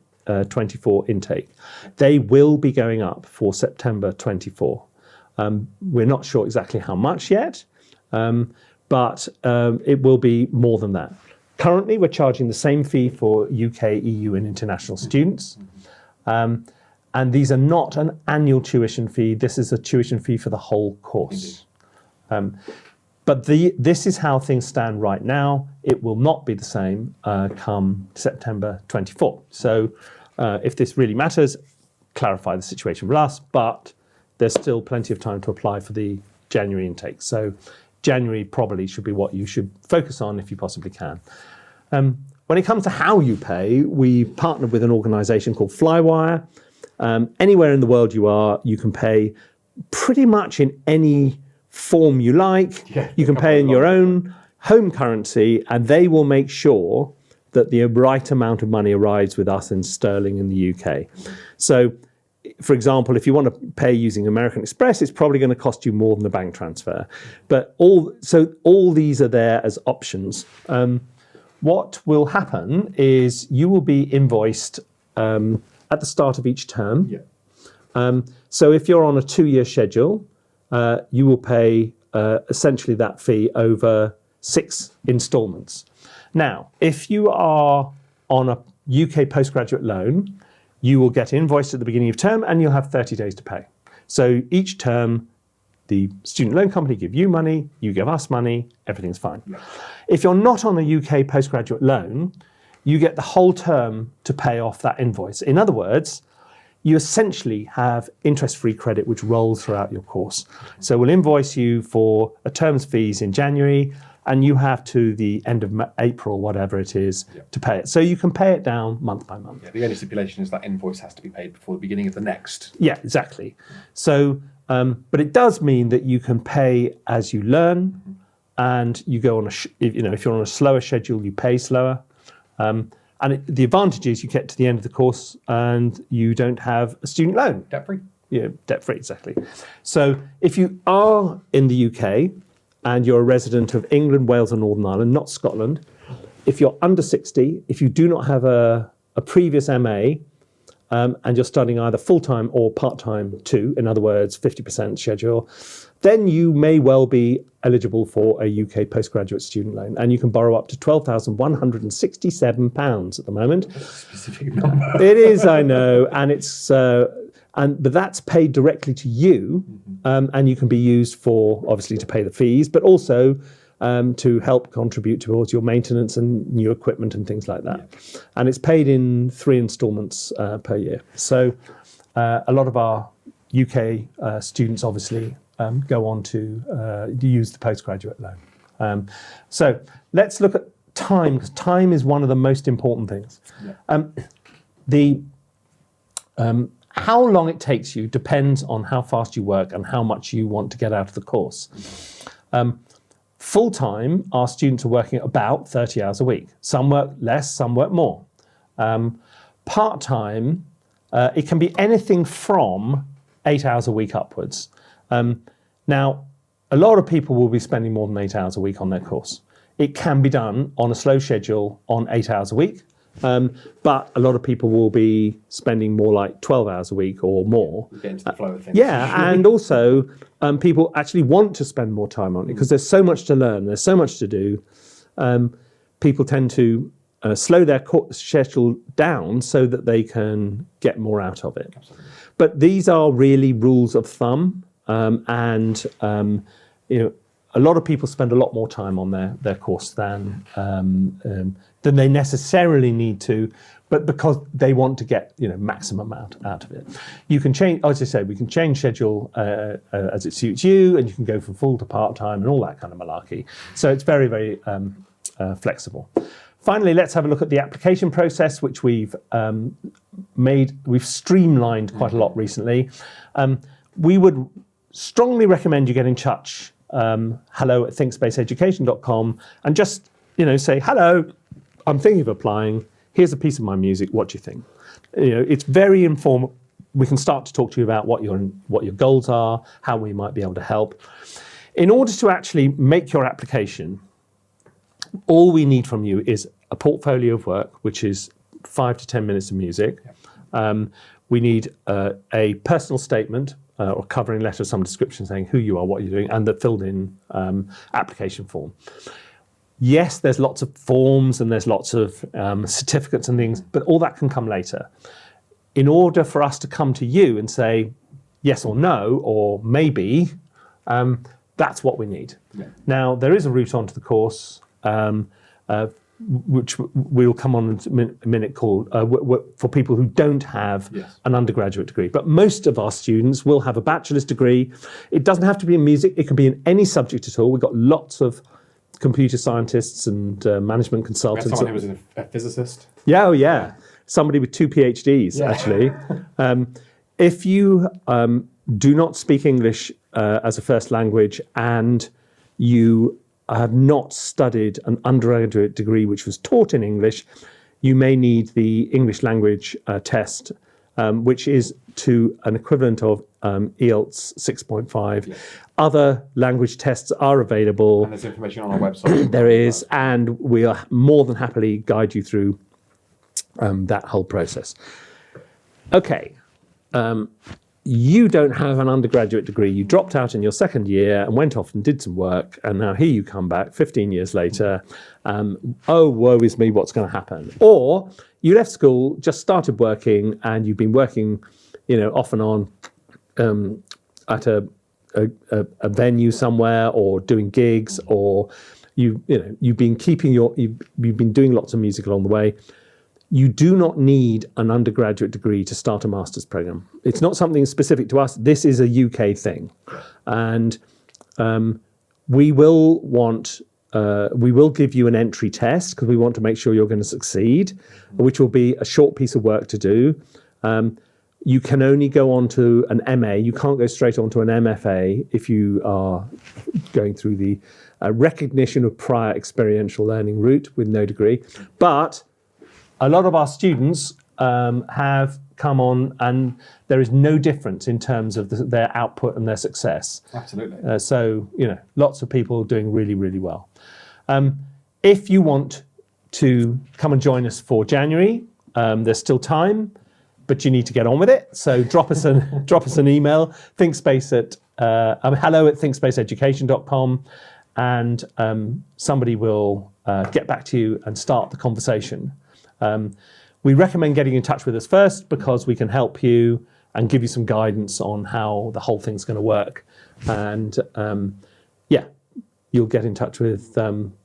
S1: 24 intake. They will be going up for September 24. We're not sure exactly how much yet, but it will be more than that. Currently, we're charging the same fee for UK, EU, and international students. And these are not an annual tuition fee. This is a tuition fee for the whole course. But this is how things stand right now. It will not be the same come September 24. So if this really matters, clarify the situation with us, but there's still plenty of time to apply for the January intake. So January probably should be what you should focus on if you possibly can. When it comes to how you pay, we partnered with an organisation called Flywire. Anywhere in the world you can pay pretty much in any form you like. Yeah, you can pay in your own home currency, and they will make sure that the right amount of money arrives with us in sterling in the UK. So, for example, if you want to pay using American Express, it's probably going to cost you more than the bank transfer. But all these are there as options. What will happen is you will be invoiced at the start of each term. Yeah. So if you're on a 2-year schedule, you will pay essentially that fee over 6 instalments. Now, if you are on a UK postgraduate loan, you will get invoiced at the beginning of term and you'll have 30 days to pay. So each term, the student loan company give you money, you give us money, everything's fine. Yeah. If you're not on a UK postgraduate loan, you get the whole term to pay off that invoice. In other words, you essentially have interest-free credit which rolls throughout your course. So we'll invoice you for a term's fees in January, and you have to the end of April, whatever it is, to pay it. So you can pay it down month by month.
S2: Yeah, the only stipulation is that invoice has to be paid before the beginning of the next.
S1: Yeah, exactly. So, but it does mean that you can pay as you learn, and you go on if you're on a slower schedule, you pay slower. The advantage is you get to the end of the course and you don't have a student loan.
S2: Debt-free.
S1: Yeah, debt-free, exactly. So if you are in the UK and you're a resident of England, Wales and Northern Ireland, not Scotland, if you're under 60, if you do not have a previous MA and you're studying either full-time or part-time too, in other words, 50% schedule, then you may well be eligible for a UK postgraduate student loan, and you can borrow up to £12,167 at the moment.
S2: That's a specific number.
S1: It is, I know, and it's but that's paid directly to you, and you can be used for obviously to pay the fees, but also to help contribute towards your maintenance and new equipment and things like that. Yeah. And it's paid in 3 instalments per year. So a lot of our UK students obviously go on to use the postgraduate loan. So let's look at time, because time is one of the most important things. Yeah. How long it takes you depends on how fast you work and how much you want to get out of the course. Full-time, our students are working at about 30 hours a week. Some work less, some work more. Part-time, it can be anything from 8 hours a week upwards. Now, a lot of people will be spending more than 8 hours a week on their course. It can be done on a slow schedule on 8 hours a week, but a lot of people will be spending more like 12 hours a week or more.
S2: Get into the flow of things.
S1: Yeah, and also people actually want to spend more time on it because there's so much to learn, there's so much to do. People tend to slow their schedule down so that they can get more out of it. Absolutely. But these are really rules of thumb. A lot of people spend a lot more time on their course than than they necessarily need to, but because they want to get maximum amount out of it. You can change, as I say, we can change schedule as it suits you, and you can go from full to part-time and all that kind of malarkey. So it's very, very flexible. Finally, let's have a look at the application process, which we've streamlined quite a lot recently. We would strongly recommend you get in touch, hello@thinkspaceeducation.com, and just say, hello, I'm thinking of applying. Here's a piece of my music. What do you think? It's very informal. We can start to talk to you about what your goals are, how we might be able to help. In order to actually make your application, all we need from you is a portfolio of work, which is 5 to 10 minutes of music. We need a personal statement or covering letter of some description saying who you are, what you're doing, and the filled in application form. Yes, there's lots of forms and there's lots of certificates and things, but all that can come later. In order for us to come to you and say yes or no, or maybe, that's what we need. Yeah. Now, there is a route onto the course, which we'll come on in a minute, called for people who don't have an undergraduate degree. But most of our students will have a bachelor's degree. It doesn't have to be in music. It can be in any subject at all. We've got lots of computer scientists and management consultants.
S2: Someone who was a physicist.
S1: Yeah, oh yeah. Somebody with 2 PhDs, actually. If you do not speak English as a first language and you have not studied an undergraduate degree which was taught in English, you may need the English language test, which is to an equivalent of IELTS 6.5. Yeah. Other language tests are available.
S2: And there's information on our website.
S1: There is, and we are more than happily guide you through that whole process. Okay. You don't have an undergraduate degree. You dropped out in your second year and went off and did some work, and now here you come back 15 years later. Oh, woe is me, what's going to happen? Or you left school, just started working, and you've been working, off and on at a venue somewhere, or doing gigs, or you've been you've been doing lots of music along the way. You do not need an undergraduate degree to start a master's program. It's not something specific to us. This is a UK thing. And we will give you an entry test because we want to make sure you're going to succeed, which will be a short piece of work to do. You can only go on to an MA. You can't go straight on to an MFA if you are going through the recognition of prior experiential learning route with no degree. But a lot of our students have come on, and there is no difference in terms of their output and their success.
S2: Absolutely.
S1: So, lots of people doing really, really well. If you want to come and join us for January, there's still time, but you need to get on with it. So drop us an email, hello@thinkspaceeducation.com, and somebody will get back to you and start the conversation. We recommend getting in touch with us first because we can help you and give you some guidance on how the whole thing's going to work. And you'll get in touch with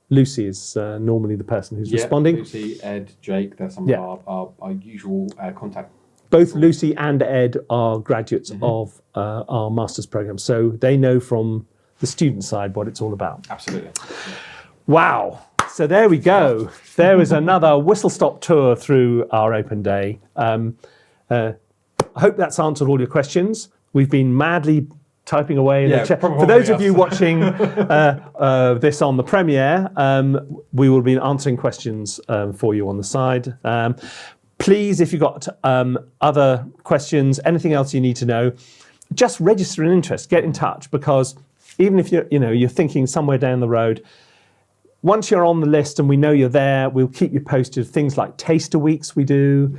S1: Lucy is normally the person who's responding.
S2: Lucy, Ed, Jake, they're some of our usual contact.
S1: Both Lucy and Ed are graduates of our master's program, so they know from the student side what it's all about.
S2: Absolutely.
S1: Wow. So there we go. There is another whistle-stop tour through our open day. I hope that's answered all your questions. We've been madly typing away in the chat. For those of you watching this on the premiere, we will be answering questions for you on the side. Please, if you've got other questions, anything else you need to know, just register an interest. Get in touch, because even if you're thinking somewhere down the road, once you're on the list and we know you're there, we'll keep you posted. Things like taster weeks we do,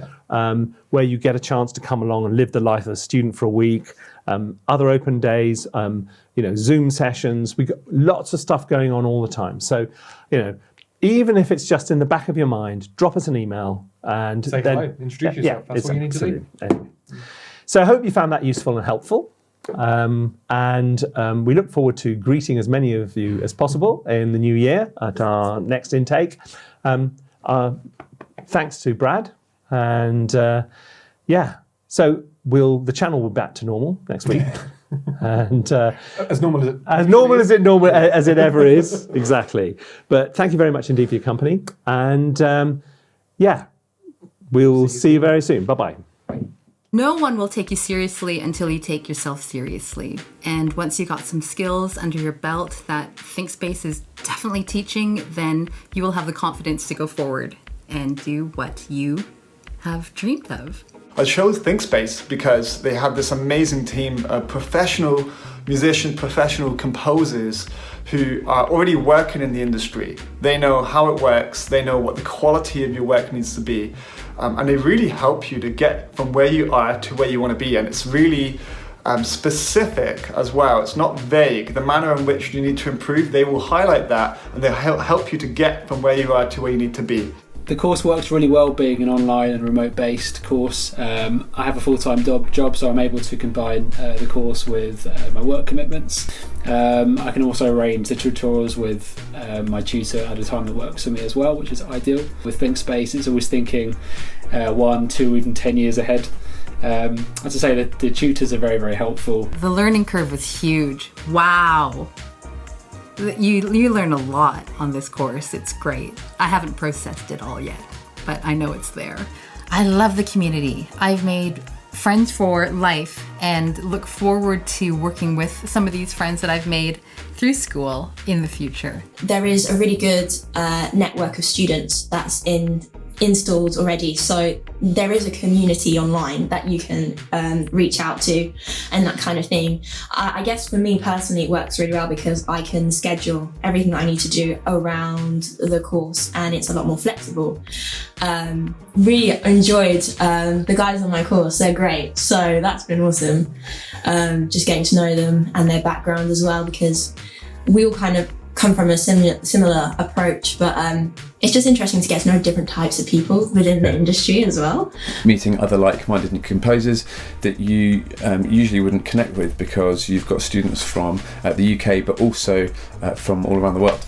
S1: where you get a chance to come along and live the life of a student for a week. Other open days, Zoom sessions. We've got lots of stuff going on all the time. So, even if it's just in the back of your mind, drop us an email and
S2: say hello, introduce yourself. That's all you need to do.
S1: Anyway. So I hope you found that useful and helpful. And we look forward to greeting as many of you as possible in the new year at our next intake. thanks to Brad. And so the channel will be back to normal next week. And
S2: as normal
S1: as it ever is. Exactly. But thank you very much indeed for your company. And we'll see you very soon. Bye-bye.
S3: No one will take you seriously until you take yourself seriously. And once you got some skills under your belt that ThinkSpace is definitely teaching, then you will have the confidence to go forward and do what you have dreamed of.
S4: I chose ThinkSpace because they have this amazing team of professional musicians, professional composers who are already working in the industry. They know how it works, they know what the quality of your work needs to be, and they really help you to get from where you are to where you want to be. And it's really specific as well. It's not vague. The manner in which you need to improve, they will highlight that and they'll help you to get from where you are to where you need to be.
S5: The course works really well being an online and remote-based course. I have a full-time job, so I'm able to combine the course with my work commitments. I can also arrange the tutorials with my tutor at a time that works for me as well, which is ideal. With ThinkSpace, it's always thinking 1, 2, even 10 years ahead. As I say, the tutors are very, very helpful.
S3: The learning curve was huge. Wow. You learn a lot on this course. It's great. I haven't processed it all yet, but I know it's there. I love the community. I've made friends for life and look forward to working with some of these friends that I've made through school in the future.
S6: There is a really good network of students that's installed already, so there is a community online that you can reach out to and that kind of thing. I guess for me personally it works really well because I can schedule everything I need to do around the course and it's a lot more flexible. Really enjoyed the guys on my course, they're great, so that's been awesome. Just getting to know them and their background as well, because we all kind of come from a similar approach, but it's just interesting to get to know different types of people within the industry as well.
S7: Meeting other like-minded composers that you usually wouldn't connect with because you've got students from the UK but also from all around the world.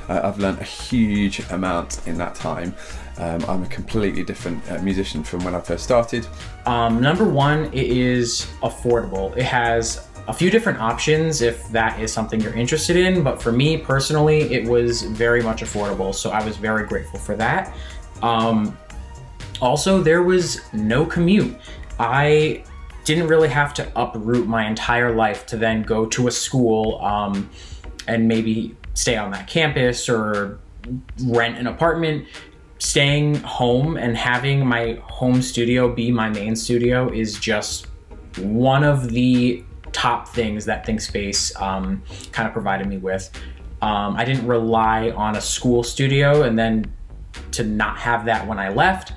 S7: I've learned a huge amount in that time. I'm a completely different musician from when I first started.
S8: Number one, it is affordable. It has a few different options if that is something you're interested in, but for me personally, it was very much affordable, so I was very grateful for that. Also, there was no commute. I didn't really have to uproot my entire life to then go to a school and maybe stay on that campus or rent an apartment. Staying home and having my home studio be my main studio is just one of the top things that ThinkSpace kind of provided me with. I didn't rely on a school studio and then to not have that when I left.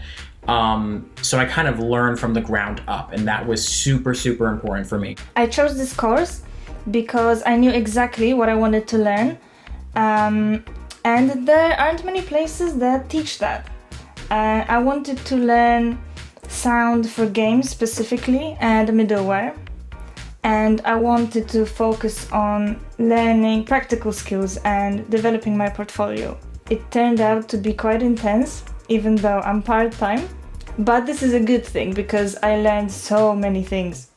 S8: So I kind of learned from the ground up, and that was super, super important for me.
S9: I chose this course because I knew exactly what I wanted to learn. And there aren't many places that teach that. I wanted to learn sound for games specifically and middleware. And I wanted to focus on learning practical skills and developing my portfolio. It turned out to be quite intense, even though I'm part-time. But this is a good thing because I learned so many things.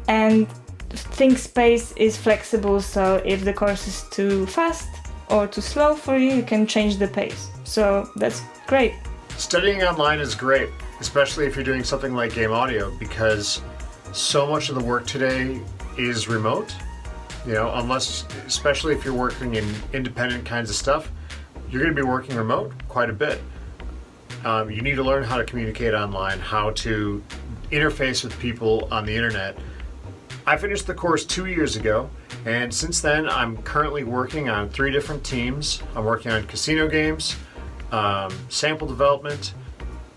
S9: And ThinkSpace is flexible, so if the course is too fast or too slow for you, you can change the pace. So that's great.
S10: Studying online is great, especially if you're doing something like game audio, because so much of the work today is remote, especially if you're working in independent kinds of stuff, you're going to be working remote quite a bit. You need to learn how to communicate online, how to interface with people on the internet. I finished the course 2 years ago, and since then I'm currently working on 3 different teams. I'm working on casino games, sample development,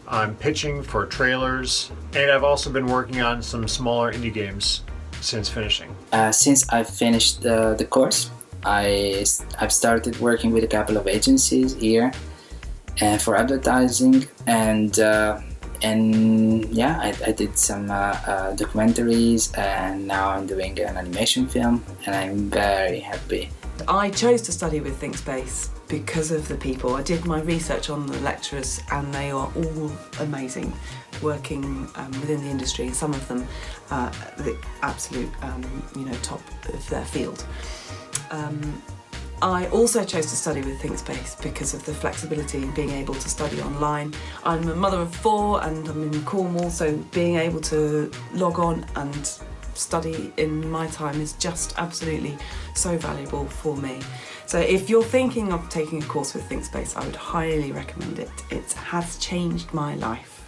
S10: I'm pitching for trailers, and I've also been working on some smaller indie games since finishing.
S11: Since I've finished the course, I've started working with a couple of agencies here for advertising, and I did some documentaries, and now I'm doing an animation film, and I'm very happy.
S12: I chose to study with ThinkSpace because of the people. I did my research on the lecturers, and they are all amazing, working within the industry. Some of them the absolute top of their field. I also chose to study with ThinkSpace because of the flexibility in being able to study online. I'm a mother of 4 and I'm in Cornwall, so being able to log on and study in my time is just absolutely so valuable for me. So if you're thinking of taking a course with ThinkSpace, I would highly recommend it. It has changed my life.